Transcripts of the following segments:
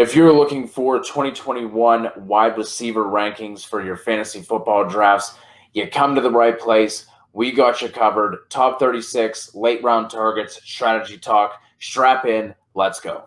If you're looking for 2021 wide receiver rankings for your fantasy football drafts, you come to the right place. We got you covered. Top 36, late round targets, strategy talk. Strap in. Let's go.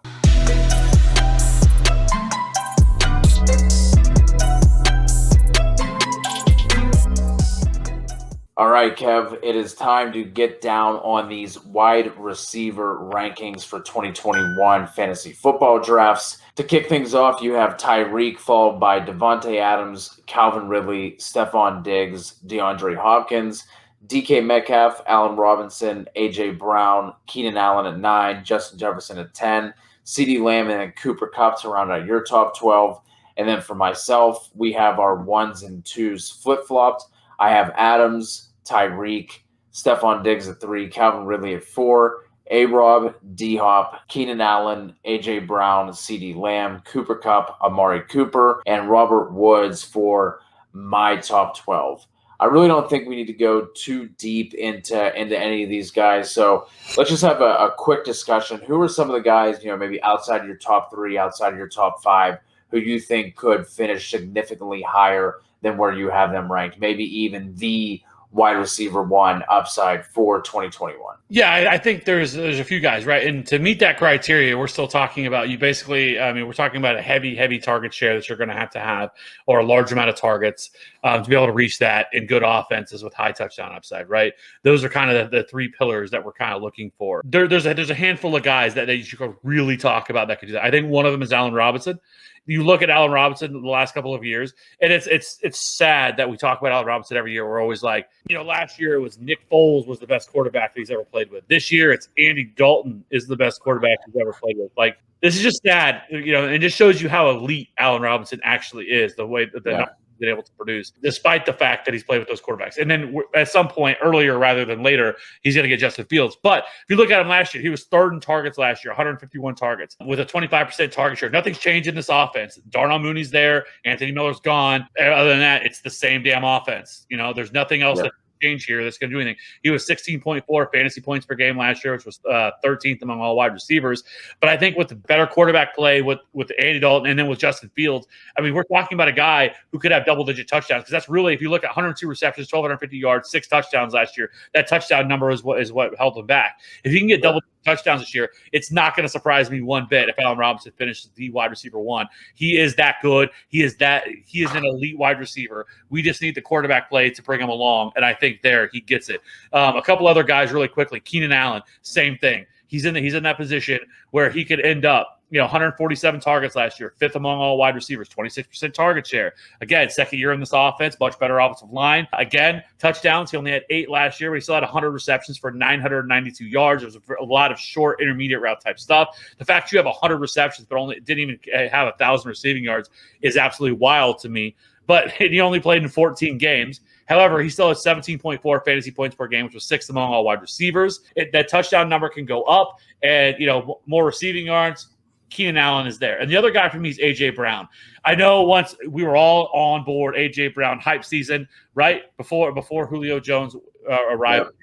All right, Kev, it is time to get down on these wide receiver rankings for 2021 fantasy football drafts. To kick things off, you have Tyreek, followed by Devontae Adams, Calvin Ridley, Stephon Diggs, DeAndre Hopkins, DK Metcalf, Allen Robinson, A.J. Brown, Keenan Allen at 9, Justin Jefferson at 10, CeeDee Lamb and Cooper Kupp to round out your top 12. And then for myself, we have our 1s and 2s flip-flopped. I have Adams, Tyreek, Stephon Diggs at 3, Calvin Ridley at 4, A-Rob, D-Hop, Keenan Allen, A.J. Brown, CeeDee Lamb, Cooper Kupp, Amari Cooper, and Robert Woods for my top 12. I really don't think we need to go too deep into any of these guys, so let's just have a quick discussion. Who are some of the guys, maybe outside of your top 3, outside of your top 5, who you think could finish significantly higher than where you have them ranked, maybe even the wide receiver 1 upside for 2021? Yeah, I think there's a few guys, right? And to meet that criteria, we're still talking about we're talking about a heavy target share that you're going to have, or a large amount of targets to be able to reach that in good offenses with high touchdown upside, right? Those are kind of the 3 pillars that we're kind of looking for. There's a handful of guys that you should really talk about that could do that. I think one of them is Allen Robinson. You look at Allen Robinson the last couple of years, and it's sad that we talk about Allen Robinson every year. We're always like, last year it was Nick Foles was the best quarterback that he's ever played with. This year it's Andy Dalton is the best quarterback he's ever played with. Like, this is just sad, and it just shows you how elite Allen Robinson actually is, the way that they're been able to produce, despite the fact that he's played with those quarterbacks. And then at some point earlier rather than later, he's going to get Justin Fields. But if you look at him last year, he was 3rd in targets last year, 151 targets with a 25% target share. Nothing's changed in this offense. Darnell Mooney's there. Anthony Miller's gone. Other than that, it's the same damn offense. There's nothing else that change here that's going to do anything. He was 16.4 fantasy points per game last year, which was 13th among all wide receivers. But I think with the better quarterback play with Andy Dalton and then with Justin Fields, we're talking about a guy who could have double-digit touchdowns, because that's really, if you look at 102 receptions, 1,250 yards, 6 touchdowns last year, that touchdown number is what held him back. If he can get double touchdowns this year, it's not going to surprise me one bit if Allen Robinson finishes the wide receiver 1. He is that good. He is an elite wide receiver. We just need the quarterback play to bring him along, and I think there he gets it. A couple other guys really quickly. Keenan Allen, same thing. He's in that position where he could end up, 147 targets last year, 5th among all wide receivers, 26% target share. Again, second year in this offense, much better offensive line. Again, touchdowns. He only had 8 last year, but he still had 100 receptions for 992 yards. There was a lot of short, intermediate route type stuff. The fact you have 100 receptions but only didn't even have 1,000 receiving yards is absolutely wild to me. But he only played in 14 games. However, he still has 17.4 fantasy points per game, which was 6th among all wide receivers. That touchdown number can go up, and more receiving yards. Keenan Allen is there. And the other guy for me is A.J. Brown. I know once we were all on board A.J. Brown hype season, right? Before Julio Jones arrived here.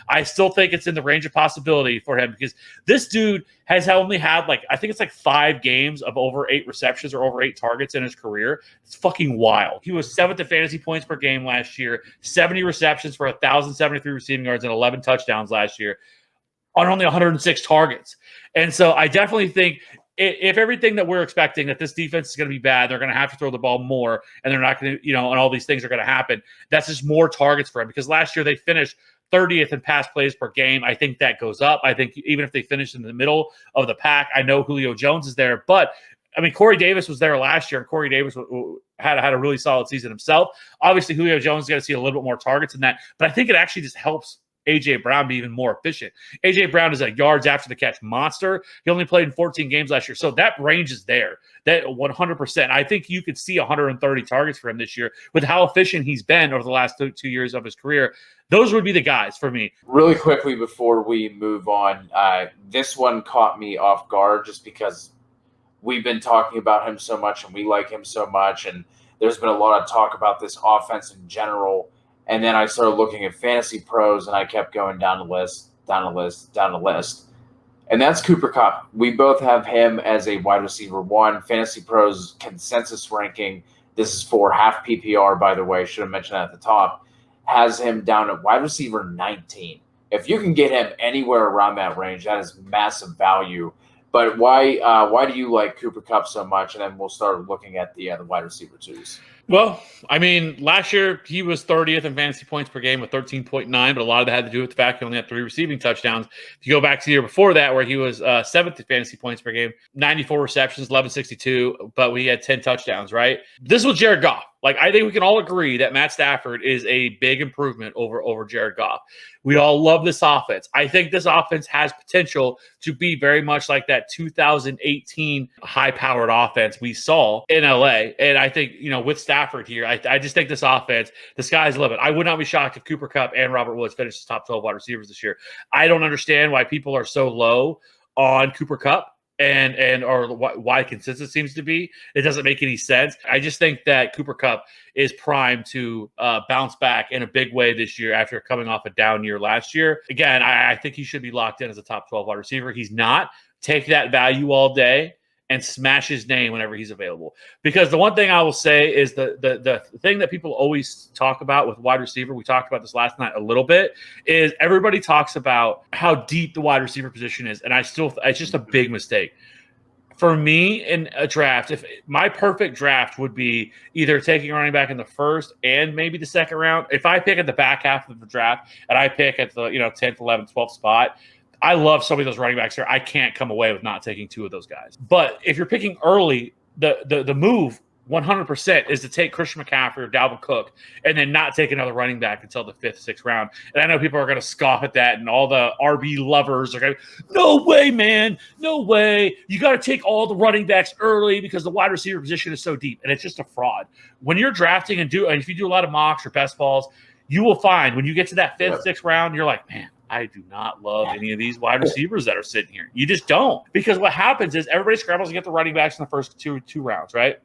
I still think it's in the range of possibility for him, because this dude has only had I think it's 5 games of over 8 receptions or over 8 targets in his career. It's fucking wild. He was 7th in fantasy points per game last year, 70 receptions for 1,073 receiving yards and 11 touchdowns last year on only 106 targets. And so I definitely think if everything that we're expecting, that this defense is going to be bad, they're going to have to throw the ball more, and they're not going to, and all these things are going to happen, that's just more targets for him, because last year they finished 30th in pass plays per game. I think that goes up. I think even if they finish in the middle of the pack, I know Julio Jones is there, but Corey Davis was there last year, and Corey Davis had a really solid season himself. Obviously, Julio Jones is going to see a little bit more targets than that, but I think it actually just helps A.J. Brown be even more efficient. A.J. Brown is a yards after the catch monster. He only played in 14 games last year, so that range is there. That 100%. I think you could see 130 targets for him this year with how efficient he's been over the last 2 years of his career. Those would be the guys for me. Really quickly before we move on, this one caught me off guard just because we've been talking about him so much and we like him so much, and there's been a lot of talk about this offense in general. And then I started looking at Fantasy Pros, and I kept going down the list. and that's Cooper Kupp. We both have him as a wide receiver 1. Fantasy Pros consensus ranking, this is for half PPR, by the way, should have mentioned that at the top, has him down at wide receiver 19. If you can get him anywhere around that range, that is massive value. But why do you like Cooper Kupp so much? And then we'll start looking at the wide receiver 2s. Well, I mean, last year he was 30th in fantasy points per game with 13.9, but a lot of that had to do with the fact he only had 3 receiving touchdowns. If you go back to the year before that, where he was 7th in fantasy points per game, 94 receptions, 1162, but we had 10 touchdowns, right? This was Jared Goff. Like, I think we can all agree that Matt Stafford is a big improvement over Jared Goff. We all love this offense. I think this offense has potential to be very much like that 2018 high-powered offense we saw in LA. And I think, with Stafford here, I just think this offense, the sky's the limit. I would not be shocked if Cooper Kupp and Robert Woods finish the top 12 wide receivers this year. I don't understand why people are so low on Cooper Kupp. Or why consensus seems to be. It doesn't make any sense. I just think that Cooper Kupp is primed to bounce back in a big way this year after coming off a down year last year. Again, I think he should be locked in as a top 12 wide receiver. He's not. Take that value all day and smash his name whenever he's available. Because the one thing I will say is the thing that people always talk about with wide receiver, we talked about this last night a little bit, is everybody talks about how deep the wide receiver position is. And it's just a big mistake. For me in a draft, if my perfect draft would be either taking a running back in the first and maybe the second round. If I pick at the back half of the draft and I pick at the 10th, 11th, 12th spot, I love some of those running backs there. I can't come away with not taking 2 of those guys. But if you're picking early, the move 100% is to take Christian McCaffrey or Dalvin Cook and then not take another running back until the 5th, 6th round. And I know people are going to scoff at that, and all the RB lovers are going to, no way, man, no way. You got to take all the running backs early because the wide receiver position is so deep, and it's just a fraud. When you're drafting and if you do a lot of mocks or best balls, you will find when you get to that 5th, 6th round, you're like, man, I do not love any of these wide receivers that are sitting here. You just don't. Because what happens is everybody scrambles to get the running backs in the first two rounds, right?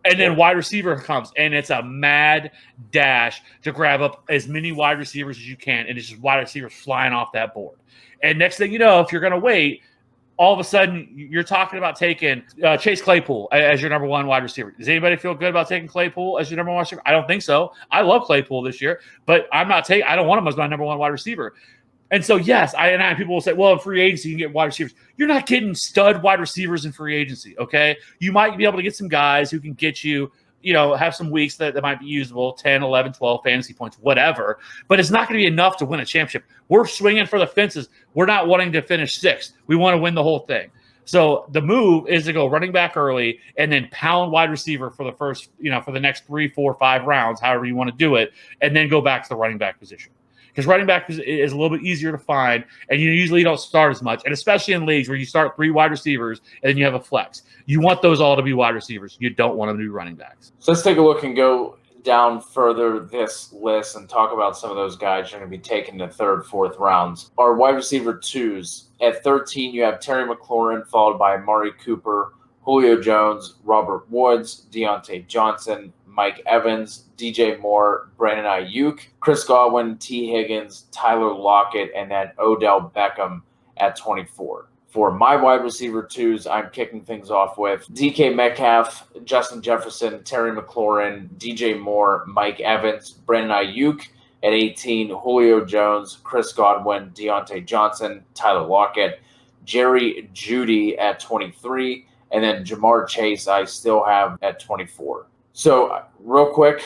And then wide receiver comes, and it's a mad dash to grab up as many wide receivers as you can, and it's just wide receivers flying off that board. And next thing you know, if you're going to wait, all of a sudden you're talking about taking Chase Claypool as your number 1 wide receiver. Does anybody feel good about taking Claypool as your number 1 wide receiver? I don't think so. I love Claypool this year, but I don't want him as my number 1 wide receiver. And so, yes, people will say, well, in free agency, you can get wide receivers. You're not getting stud wide receivers in free agency, okay? You might be able to get some guys who can get you, have some weeks that might be usable, 10, 11, 12 fantasy points, whatever. But it's not going to be enough to win a championship. We're swinging for the fences. We're not wanting to finish 6th. We want to win the whole thing. So the move is to go running back early and then pound wide receiver for the first, for the next 3, 4, 5 rounds, however you want to do it, and then go back to the running back position. Because running back is a little bit easier to find, and you usually don't start as much. And especially in leagues where you start 3 wide receivers and then you have a flex. You want those all to be wide receivers. You don't want them to be running backs. So let's take a look and go down further this list and talk about some of those guys you're going to be taking the 3rd, 4th rounds. Our wide receiver 2s. At 13, you have Terry McLaurin, followed by Amari Cooper, Julio Jones, Robert Woods, Deontay Johnson, Mike Evans, DJ Moore, Brandon Ayuk, Chris Godwin, T. Higgins, Tyler Lockett, and then Odell Beckham at 24. For my wide receiver 2s, I'm kicking things off with DK Metcalf, Justin Jefferson, Terry McLaurin, DJ Moore, Mike Evans, Brandon Ayuk at 18, Julio Jones, Chris Godwin, Deontay Johnson, Tyler Lockett, Jerry Jeudy at 23, and then Jamar Chase I still have at 24. So, real quick,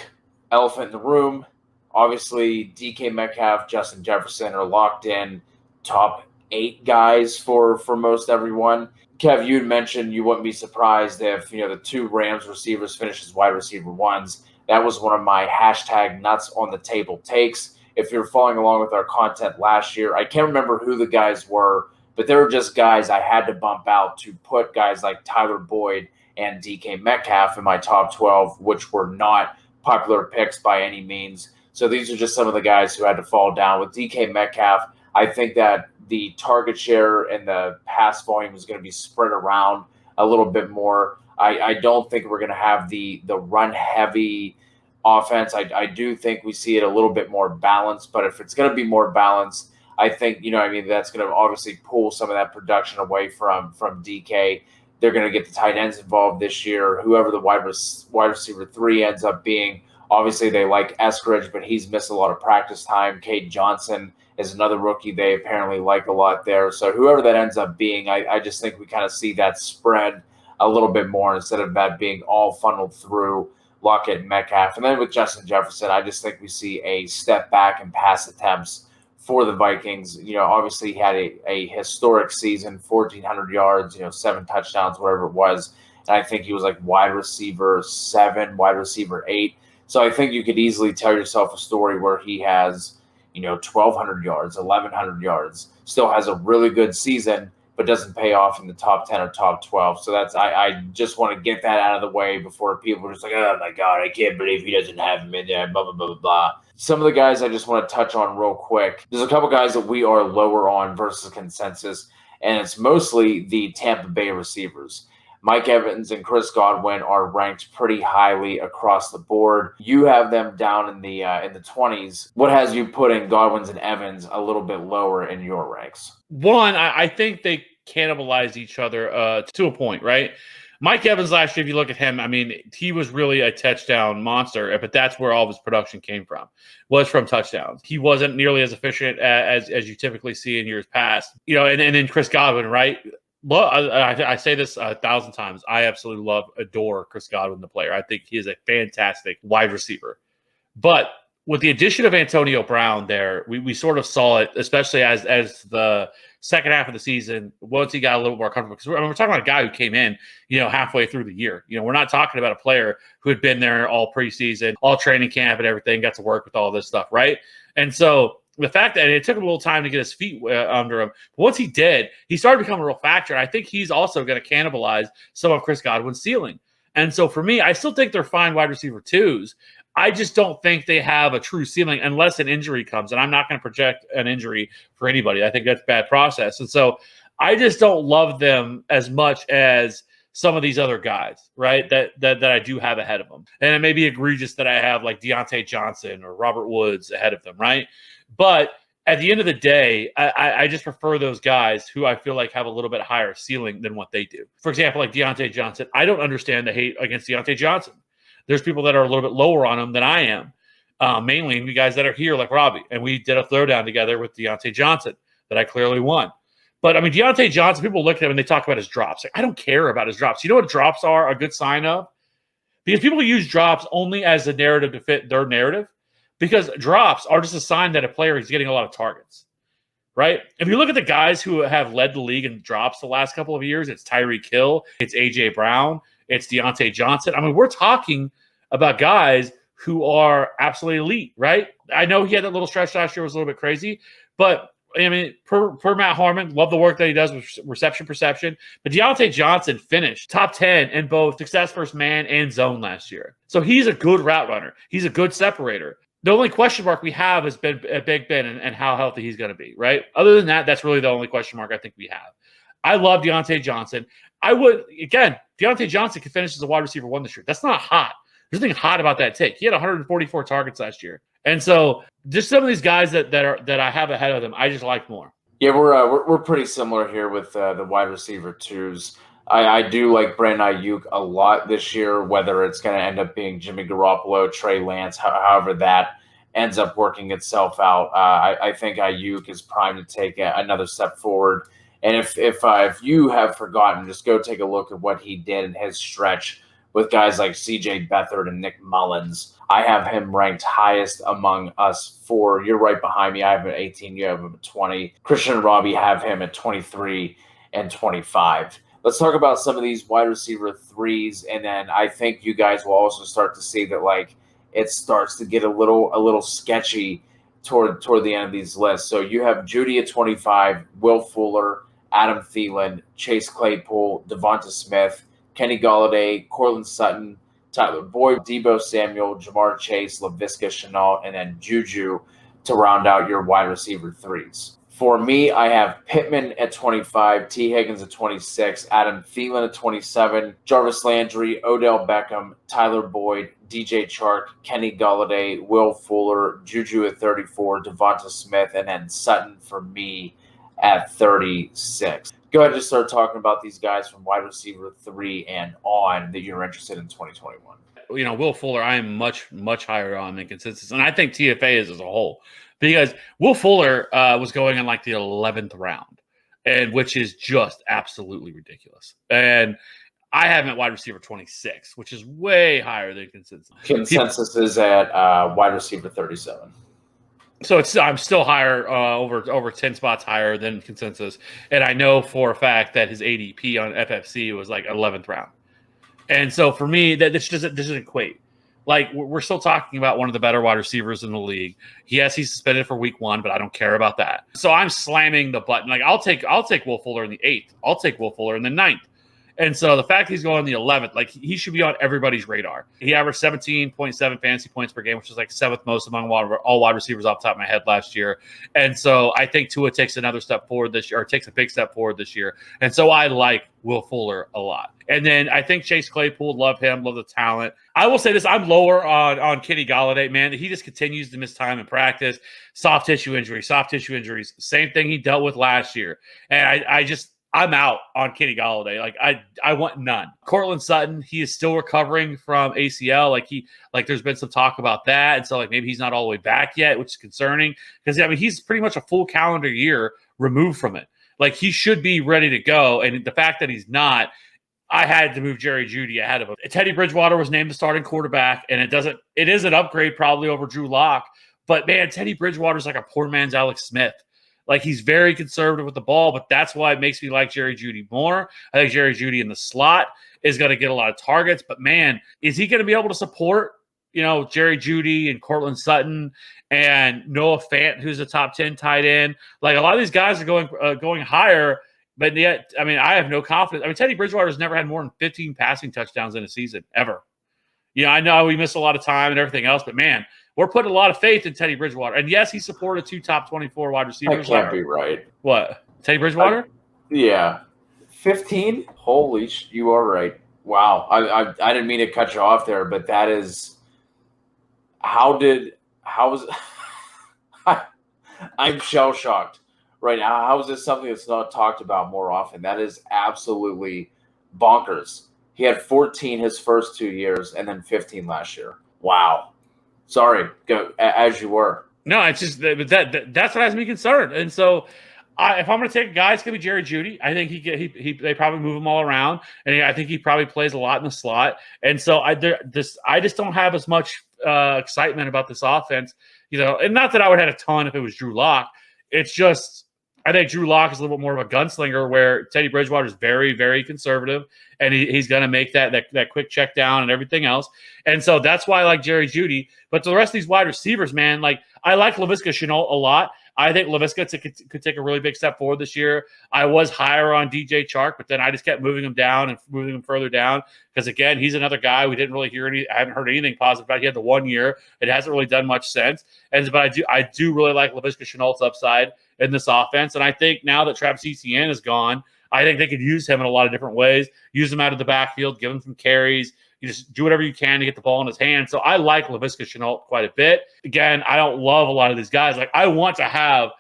elephant in the room. Obviously, DK Metcalf, Justin Jefferson are locked in top 8 guys for most everyone. Kev, you had mentioned you wouldn't be surprised if the 2 Rams receivers finish as wide receiver 1s. That was one of my hashtag nuts on the table takes. If you're following along with our content last year, I can't remember who the guys were, but they were just guys I had to bump out to put guys like Tyler Boyd and DK Metcalf in my top 12, which were not popular picks by any means. So these are just some of the guys who had to fall down. With DK Metcalf, I think that the target share and the pass volume is going to be spread around a little bit more. I don't think we're going to have the run-heavy offense. I do think we see it a little bit more balanced, but if it's going to be more balanced, I think, that's going to obviously pull some of that production away from DK. They're going to get the tight ends involved this year. Whoever the wide receiver 3 ends up being, obviously they like Eskridge, but he's missed a lot of practice time. Cade Johnson is another rookie they apparently like a lot there. So whoever that ends up being, I just think we kind of see that spread a little bit more instead of that being all funneled through Lockett and Metcalf. And then with Justin Jefferson, I just think we see a step back in pass attempts for the Vikings. Obviously he had a historic season, 1,400 yards, 7 touchdowns, whatever it was. And I think he was like wide receiver 7, wide receiver 8. So I think you could easily tell yourself a story where he has, 1,200 yards, 1,100 yards, still has a really good season, but doesn't pay off in the top 10 or top 12. So I just want to get that out of the way before people are just like, oh my God, I can't believe he doesn't have him in there, blah, blah, blah, blah, blah. Some of the guys I just want to touch on real quick. There's a couple guys that we are lower on versus consensus, and it's mostly the Tampa Bay receivers. Mike Evans and Chris Godwin are ranked pretty highly across the board. You have them down in the 20s. What has you putting Godwin's and Evans a little bit lower in your ranks? One, I think they cannibalized each other to a point, right? Mike Evans last year, if you look at him, I mean, he was really a touchdown monster, but that's where all of his production came from, was from touchdowns. He wasn't nearly as efficient as you typically see in years past. And then Chris Godwin, right? Well, I say this 1,000 times. I absolutely adore Chris Godwin, the player. I think he is a fantastic wide receiver. But with the addition of Antonio Brown there, we sort of saw it, especially as the second half of the season, once he got a little more comfortable. Because we're talking about a guy who came in, halfway through the year. We're not talking about a player who had been there all preseason, all training camp and everything, got to work with all this stuff, right? And so the fact that it took him a little time to get his feet under him, but once he did, he started to become a real factor. And I think he's also going to cannibalize some of Chris Godwin's ceiling. And so for me, I still think they're fine wide receiver 2s. I just don't think they have a true ceiling unless an injury comes. And I'm not going to project an injury for anybody. I think that's a bad process. And so I just don't love them as much as some of these other guys, right, that I do have ahead of them. And it may be egregious that I have like Deontay Johnson or Robert Woods ahead of them, right? But at the end of the day, I just prefer those guys who I feel like have a little bit higher ceiling than what they do. For example, like Deontay Johnson, I don't understand the hate against Deontay Johnson. There's people that are a little bit lower on him than I am, mainly the guys that are here like Robbie. And we did a throwdown together with Deontay Johnson that I clearly won. But, I mean, Deontay Johnson, people look at him and they talk about his drops. Like, I don't care about his drops. You know what drops are a good sign of? Because people use drops only as a narrative to fit their narrative. Because drops are just a sign that a player is getting a lot of targets, right? If you look at the guys who have led the league in drops the last couple of years, it's Tyreek Hill, it's A.J. Brown, it's Deontay Johnson. I mean, we're talking about guys who are absolutely elite, right? I know he had that little stretch last year, was a little bit crazy, but I mean, per Matt Harmon, love the work that he does with reception perception. But Deontay Johnson finished top 10 in both success first man and zone last year. So he's a good route runner. He's a good separator. The only question mark we have has been Big Ben and how healthy he's going to be, right? Other than that, that's really the only question mark I think we have. I love Deontay Johnson. Deontay Johnson can finish as a wide receiver 1 this year. That's not hot. There's nothing hot about that take. He had 144 targets last year. And so just some of these guys that I have ahead of them, I just like more. Yeah, we're pretty similar here with the wide receiver 2s. I do like Brandon Ayuk a lot this year, whether it's going to end up being Jimmy Garoppolo, Trey Lance, however that ends up working itself out. I think Ayuk is primed to take another step forward. And if you have forgotten, just go take a look at what he did in his stretch with guys like C.J. Beathard and Nick Mullins. I have him ranked highest among us 4. You're right behind me. I have him at 18. You have him at 20. Christian and Robbie have him at 23 and 25. Let's talk about some of these wide receiver 3s, and then I think you guys will also start to see that like it starts to get a little sketchy toward the end of these lists. So you have Judy at 25, Will Fuller, Adam Thielen, Chase Claypool, Devonta Smith, Kenny Golladay, Courtland Sutton, Tyler Boyd, Deebo Samuel, Jamar Chase, Laviska Shenault, and then Juju to round out your wide receiver 3s. For me, I have Pittman at 25, T. Higgins at 26, Adam Thielen at 27, Jarvis Landry, Odell Beckham, Tyler Boyd, DJ Chark, Kenny Golladay, Will Fuller, Juju at 34, Devonta Smith, and then Sutton for me at 36. Go ahead and just start talking about these guys from wide receiver 3 and on that you're interested in 2021. Will Fuller, I am much, much higher on than consensus. And I think TFA is as a whole. Because Will Fuller was going in like the 11th round, and which is just absolutely ridiculous. And I have him at wide receiver 26, which is way higher than consensus. Consensus is at wide receiver 37. So I'm still higher, over 10 spots higher than consensus. And I know for a fact that his ADP on FFC was like 11th round. And so for me, that this doesn't equate. Like, we're still talking about one of the better wide receivers in the league. Yes, he's suspended for week 1, but I don't care about that. So I'm slamming the button. Like, I'll take Will Fuller in the 8th. I'll take Will Fuller in the 9th. And so the fact he's going in the 11th, like, he should be on everybody's radar. He averaged 17.7 fantasy points per game, which is like 7th most among all wide receivers off the top of my head last year. And so I think Tua takes another step forward this year, or takes a big step forward this year. And so I like Will Fuller a lot. And then I think Chase Claypool, love him, love the talent. I will say this, I'm lower on Kenny Golladay, man. He just continues to miss time in practice. Soft tissue injuries. Same thing he dealt with last year. And I'm out on Kenny Golladay. Like, I want none. Cortland Sutton, he is still recovering from ACL. Like there's been some talk about that. And so like maybe he's not all the way back yet, which is concerning. Because he's pretty much a full calendar year removed from it. Like, he should be ready to go. And the fact that he's not, I had to move Jerry Jeudy ahead of him. Teddy Bridgewater was named the starting quarterback, and it is an upgrade probably over Drew Lock. But man, Teddy Bridgewater's like a poor man's Alex Smith. Like, he's very conservative with the ball, but that's why it makes me like Jerry Jeudy more. I think Jerry Jeudy in the slot is going to get a lot of targets, but man, is he going to be able to support, Jerry Jeudy and Cortland Sutton and Noah Fant, who's a top 10 tight end? Like, a lot of these guys are going higher. But yet, I have no confidence. Teddy Bridgewater's never had more than 15 passing touchdowns in a season, ever. I know we miss a lot of time and everything else, but man, we're putting a lot of faith in Teddy Bridgewater. And yes, he supported 2 top 24 wide receivers. That can't be right. What? Teddy Bridgewater? Yeah. 15? Holy you are right. Wow. I didn't mean to cut you off there, but that is – how was – I'm shell-shocked. Right now, how is this something that's not talked about more often? That is absolutely bonkers. He had 14 his first 2 years and then 15 last year. Wow. Sorry, go as you were. No, it's just that's what has me concerned. And so, if I'm going to take a guy, it's going to be Jerry Jeudy. I think they probably move him all around, and I think he probably plays a lot in the slot. And so I just don't have as much excitement about this offense, And not that I would have had a ton if it was Drew Lock. It's just, I think Drew Lock is a little bit more of a gunslinger, where Teddy Bridgewater is very, very conservative, and he's going to make that quick check down and everything else. And so that's why I like Jerry Jeudy. But to the rest of these wide receivers, man, like, I like Laviska Shenault a lot. I think Laviska could take a really big step forward this year. I was higher on DJ Chark, but then I just kept moving him down and moving him further down because, again, he's another guy we didn't really hear I haven't heard anything positive about. He had the 1 year. It hasn't really done much since. But I do really like Laviska Shenault's upside in this offense. And I think now that Travis Etienne is gone, I think they could use him in a lot of different ways. Use him out of the backfield, give him some carries. You just do whatever you can to get the ball in his hand. So I like Laviska Shenault quite a bit. Again, I don't love a lot of these guys. Like, I want to have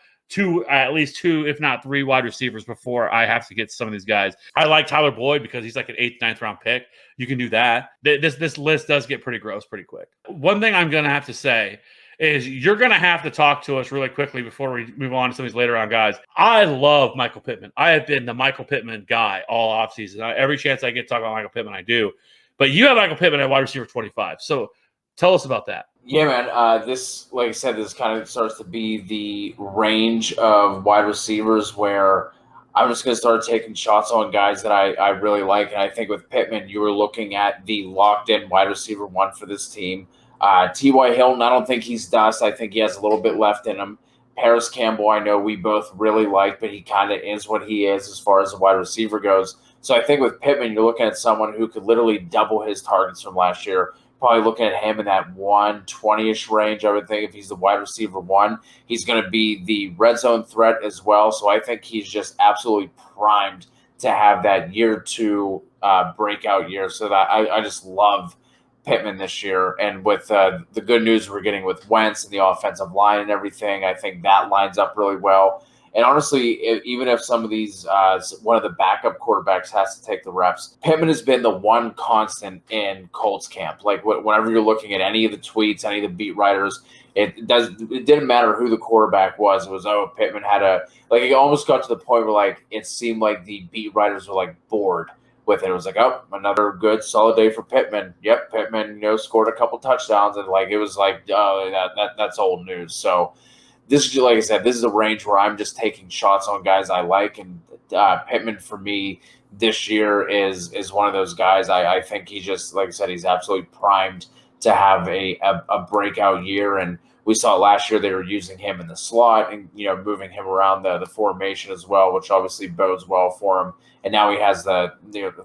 at least two, if not 3 wide receivers before I have to get some of these guys. I like Tyler Boyd because he's like an 8th, 9th round pick. You can do that. This list does get pretty gross pretty quick. One thing I'm going to have to say is you're going to have to talk to us really quickly before we move on to some of these later round guys. I love Michael Pittman. I have been the Michael Pittman guy all offseason. Every chance I get to talk about Michael Pittman, I do. But you have Michael Pittman at wide receiver 25. So tell us about that. Yeah, man. This, like I said, this kind of starts to be the range of wide receivers where I'm just going to start taking shots on guys that I really like. And I think with Pittman, you were looking at the locked-in wide receiver 1 for this team. T.Y. Hilton, I don't think he's dust. I think he has a little bit left in him. Paris Campbell, I know we both really like, but he kind of is what he is as far as the wide receiver goes. So I think with Pittman, you're looking at someone who could literally double his targets from last year, probably looking at him in that 120-ish range. I would think if he's the wide receiver one, he's going to be the red zone threat as well. So I think he's just absolutely primed to have that year two breakout year. So that I just love Pittman this year. And with the good news we're getting with Wentz and the offensive line and everything, I think that lines up really well. And honestly, even if some of these, one of the backup quarterbacks has to take the reps, Pittman has been the one constant in Colts camp. Like whenever you're looking at any of the tweets, any of the beat writers, it didn't matter who the quarterback was. It was, Pittman had it almost got to the point where like it seemed like the beat writers were like bored with it. It was like, another good solid day for Pittman. Yep, Pittman, scored a couple touchdowns, and like it was like, that's old news. So this is, like I said, this is a range where I'm just taking shots on guys I like, and Pittman for me this year is one of those guys. I think he just, like I said, he's absolutely primed to have a breakout year, and we saw last year they were using him in the slot and moving him around the formation as well, which obviously bodes well for him. And now he has the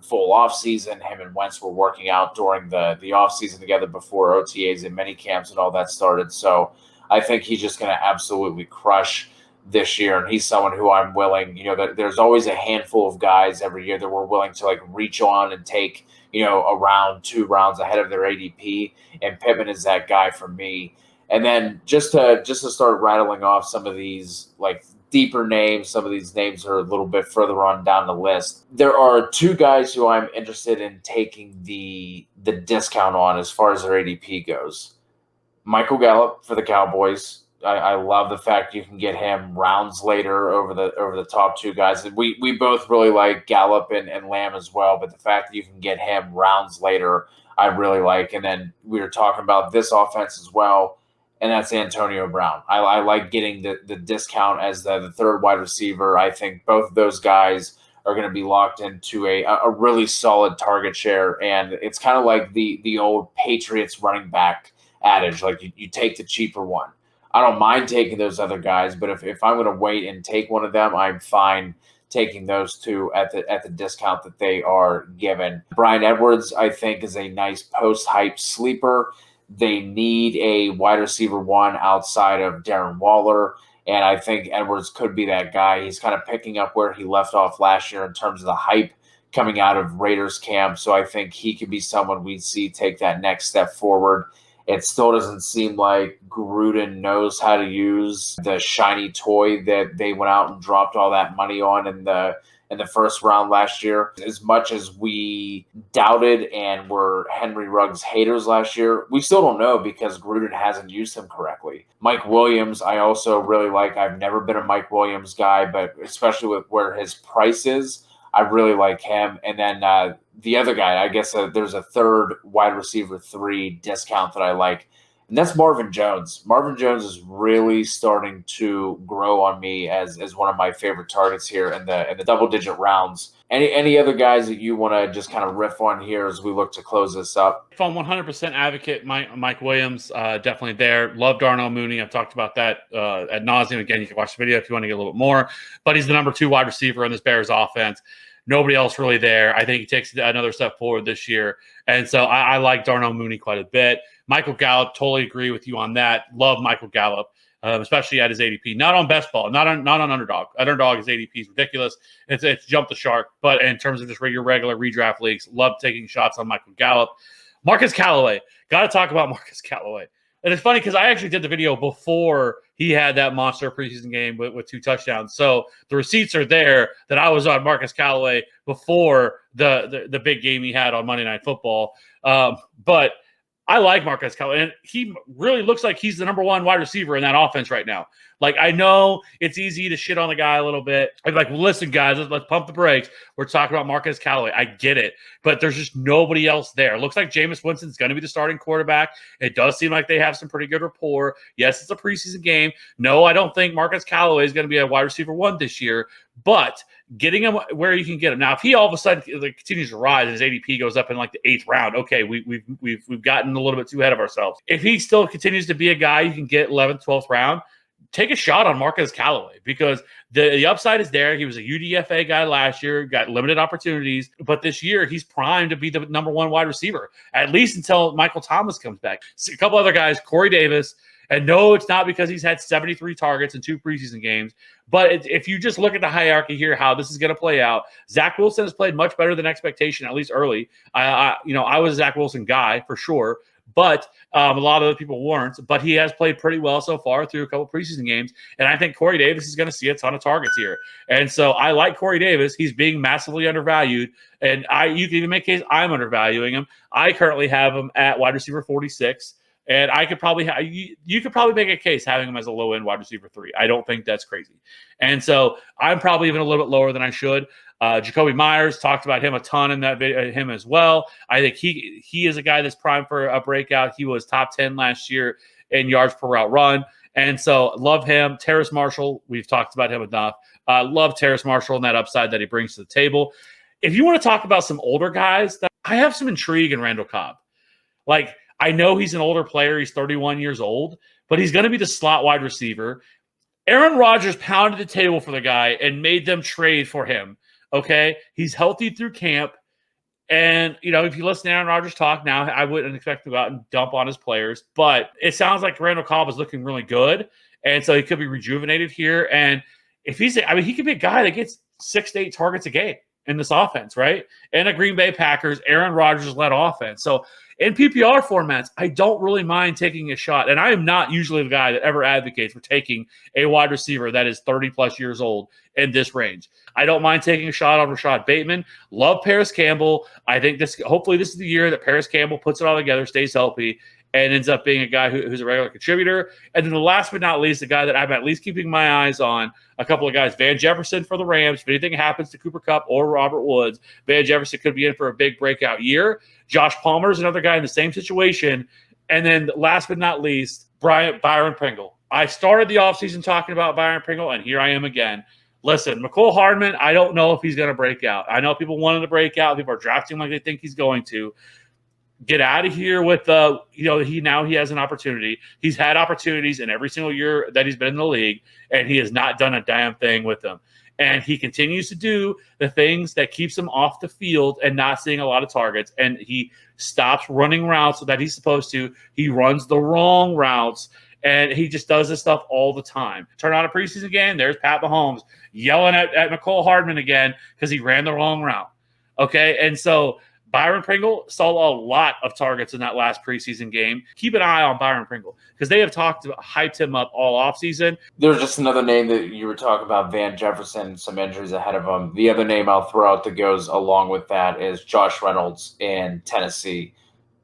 full off season. Him and Wentz were working out during the off season together before OTAs and mini camps and all that started. So I think he's just going to absolutely crush this year. And he's someone who I'm willing, there's always a handful of guys every year that we're willing to like reach on and take, a round, 2 rounds ahead of their ADP. And Pittman is that guy for me. And then just to start rattling off some of these like deeper names, some of these names are a little bit further on down the list. There are 2 guys who I'm interested in taking the discount on as far as their ADP goes. Michael Gallup for the Cowboys. I love the fact you can get him rounds later over the top 2 guys. We both really like Gallup and Lamb as well, but the fact that you can get him rounds later, I really like. And then we were talking about this offense as well, and that's Antonio Brown. I like getting the discount as the third wide receiver. I think both of those guys are going to be locked into a really solid target share, and it's kind of like the old Patriots running back adage, like you take the cheaper one. I don't mind taking those other guys, but if I'm going to wait and take one of them, I'm fine taking those 2 at the discount that they are given. Bryan Edwards, I think, is a nice post-hype sleeper. They need a wide receiver 1 outside of Darren Waller, and I think Edwards could be that guy. He's kind of picking up where he left off last year in terms of the hype coming out of Raiders camp, so I think he could be someone we'd see take that next step forward. It still doesn't seem like Gruden knows how to use the shiny toy that they went out and dropped all that money on in the first round last year. As much as we doubted and were Henry Ruggs haters last year, we still don't know because Gruden hasn't used him correctly. Mike Williams, I also really like. I've never been a Mike Williams guy, but especially with where his price is, I really like him. And then the other guy, I guess there's a third wide receiver 3 discount that I like, and that's Marvin Jones. Marvin Jones is really starting to grow on me as one of my favorite targets here in the double-digit rounds. Any other guys that you want to just kind of riff on here as we look to close this up? If I'm 100% advocate, Mike Williams, definitely there. Love Darnell Mooney. I've talked about that ad nauseum. Again, you can watch the video if you want to get a little bit more. But he's the number 2 wide receiver in this Bears offense. Nobody else really there. I think he takes another step forward this year. And so I like Darnell Mooney quite a bit. Michael Gallup, totally agree with you on that. Love Michael Gallup, especially at his ADP. Not on best ball, not on Underdog. Underdog, his ADP is ridiculous. It's jumped the shark. But in terms of just your regular redraft leagues, love taking shots on Michael Gallup. Marcus Callaway. Got to talk about Marcus Callaway. And it's funny because I actually did the video before he had that monster preseason game with 2 touchdowns. So the receipts are there that I was on Marcus Callaway before the big game he had on Monday Night Football. But I like Marcus Callaway, and he really looks like he's the number 1 wide receiver in that offense right now. Like, I know it's easy to shit on the guy a little bit. I'm like, well, listen, guys, let's pump the brakes. We're talking about Marcus Callaway. I get it, but there's just nobody else there. It looks like Jameis Winston's going to be the starting quarterback. It does seem like they have some pretty good rapport. Yes, it's a preseason game. No, I don't think Marcus Callaway is going to be a wide receiver 1 this year, but getting him where you can get him. Now, if he all of a sudden continues to rise and his ADP goes up in like the 8th round, okay, we've gotten a little bit too ahead of ourselves. If he still continues to be a guy you can get 11th, 12th round, take a shot on Marquez Callaway because the upside is there. He was a UDFA guy last year, got limited opportunities, but this year he's primed to be the number one wide receiver, at least until Michael Thomas comes back. A couple other guys, Corey Davis, and no, it's not because he's had 73 targets in 2 preseason games, but if you just look at the hierarchy here, how this is going to play out, Zach Wilson has played much better than expectation, at least early. I was a Zach Wilson guy for sure, but a lot of other people weren't. But he has played pretty well so far through a couple preseason games, and I think Corey Davis is going to see a ton of targets here. And so I like Corey Davis. He's being massively undervalued, and you can even make a case I'm undervaluing him. I currently have him at wide receiver 46. And I could probably you could probably make a case having him as a low end wide receiver 3. I don't think that's crazy. And so I'm probably even a little bit lower than I should. Jacoby Myers, talked about him a ton in that video, him as well. I think he is a guy that's primed for a breakout. He was top 10 last year in yards per route run. And so love him. Terrace Marshall, we've talked about him enough. Love Terrace Marshall and that upside that he brings to the table. If you want to talk about some older guys, I have some intrigue in Randall Cobb. Like, I know he's an older player. He's 31 years old, but he's going to be the slot wide receiver. Aaron Rodgers pounded the table for the guy and made them trade for him. Okay. He's healthy through camp. And, if you listen to Aaron Rodgers talk now, I wouldn't expect to go out and dump on his players, but it sounds like Randall Cobb is looking really good. And so he could be rejuvenated here. And if he could be a guy that gets 6 to 8 targets a game in this offense, right? And a Green Bay Packers, Aaron Rodgers-led offense. So in PPR formats, I don't really mind taking a shot. And I am not usually the guy that ever advocates for taking a wide receiver that is 30-plus years old in this range. I don't mind taking a shot on Rashad Bateman. Love Paris Campbell. I think hopefully this is the year that Paris Campbell puts it all together, stays healthy, and ends up being a guy who's a regular contributor. And then the last but not least, the guy that I'm at least keeping my eyes on, a couple of guys, Van Jefferson for the Rams. If anything happens to Cooper Kupp or Robert Woods, Van Jefferson could be in for a big breakout year. Josh Palmer is another guy in the same situation. And then last but not least, Byron Pringle. I started the offseason talking about Byron Pringle, and here I am again. Listen, McCole Hardman, I don't know if he's going to break out. I know people wanted to break out. People are drafting him like they think he's going to. Get out of here with he has an opportunity. He's had opportunities in every single year that he's been in the league, and he has not done a damn thing with them. And he continues to do the things that keeps him off the field and not seeing a lot of targets. And he stops running routes that he's supposed to. He runs the wrong routes, and he just does this stuff all the time. Turn on a preseason game, there's Pat Mahomes yelling at McCole Hardman again because he ran the wrong route. Okay, and so Byron Pringle saw a lot of targets in that last preseason game. Keep an eye on Byron Pringle because they have hyped him up all offseason. There's just another name that you were talking about, Van Jefferson, some injuries ahead of him. The other name I'll throw out that goes along with that is Josh Reynolds in Tennessee.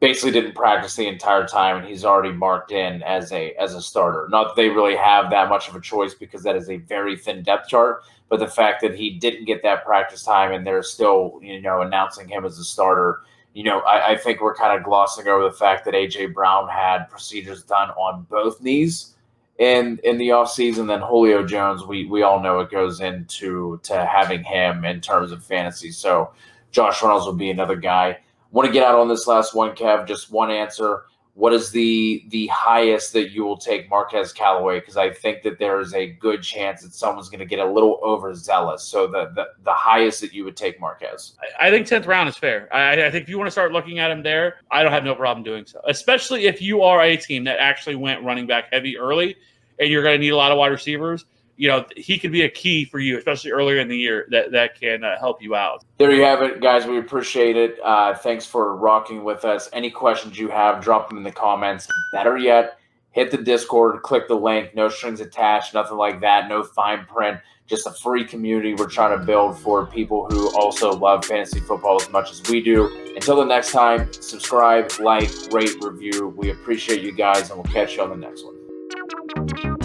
Basically didn't practice the entire time, and he's already marked in as a starter. Not that they really have that much of a choice because that is a very thin depth chart, but the fact that he didn't get that practice time and they're still, announcing him as a starter, I think we're kind of glossing over the fact that A.J. Brown had procedures done on both knees in the offseason. Then Julio Jones, we all know it goes into having him in terms of fantasy. So Josh Reynolds will be another guy. Want to get out on this last one, Kev, just one answer. What is the highest that you will take Marquez Callaway? Because I think that there is a good chance that someone's going to get a little overzealous. So the highest that you would take Marquez. I think 10th round is fair. I think if you want to start looking at him there, I don't have no problem doing so. Especially if you are a team that actually went running back heavy early and you're going to need a lot of wide receivers. He could be a key for you, especially earlier in the year, that can help you out. There you have it, guys. We appreciate it. Thanks for rocking with us. Any questions you have, drop them in the comments. Better yet, hit the Discord, click the link. No strings attached, nothing like that. No fine print. Just a free community we're trying to build for people who also love fantasy football as much as we do. Until the next time, subscribe, like, rate, review. We appreciate you guys, and we'll catch you on the next one.